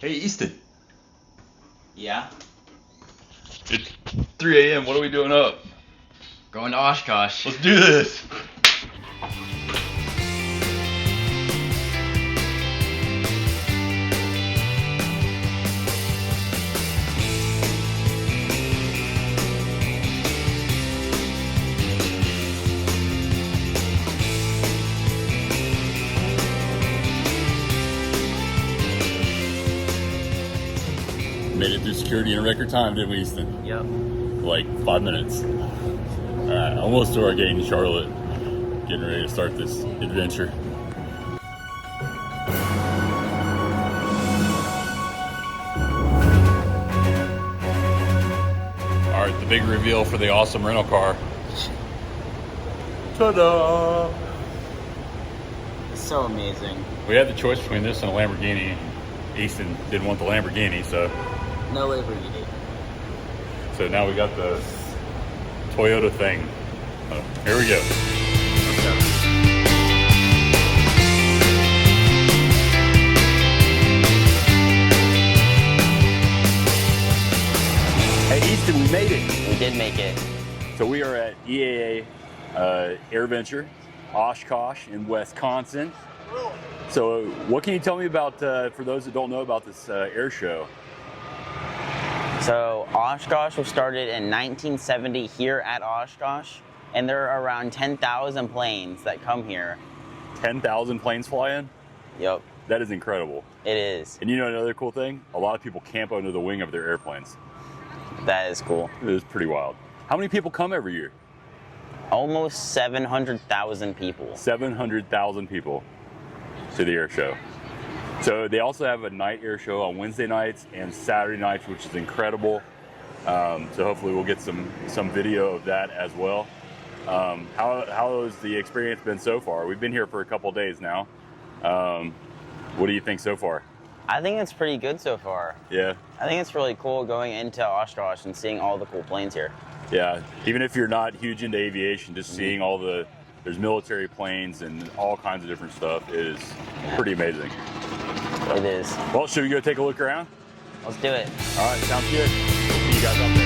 Hey, Easton. Yeah? It's 3 a.m. What are we doing up? Going to Oshkosh. Let's do this. Made it through security in a record time, didn't we, Easton? Yep. Like 5 minutes. Alright, almost to our gate in Charlotte. Getting ready to start this adventure. Alright, the big reveal for the awesome rental car. Ta-da! It's so amazing. We had the choice between this and a Lamborghini. Easton didn't want the Lamborghini, so No Lamborghini. So now we got the Toyota thing. Oh, here we go. Let's go. Hey Easton, we made it. We did make it. So we are at EAA Airventure, Oshkosh in Wisconsin. So what can you tell me about, for those that don't know about this air show? So Oshkosh was started in 1970 here at Oshkosh, and there are around 10,000 planes that come here. 10,000 planes fly in? Yep, That is incredible. it is. And you know another cool thing? A lot of people camp under the wing of their airplanes. That is cool. It is pretty wild. How many people come every year? Almost 700,000 people. 700,000 people to the air show. So they also have a night air show on Wednesday nights and Saturday nights, which is incredible. So hopefully we'll get some video of that as well. How has the experience been so far? We've been here for a couple days now. What do you think so far? I think it's pretty good so far. Yeah. I think it's really cool going into Oshkosh and seeing all the cool planes here. Yeah, even if you're not huge into aviation, just seeing all there's military planes and all kinds of different stuff is pretty amazing. It is. Well, should we go take a look around? Let's do it. All right, sounds good. See you guys out there.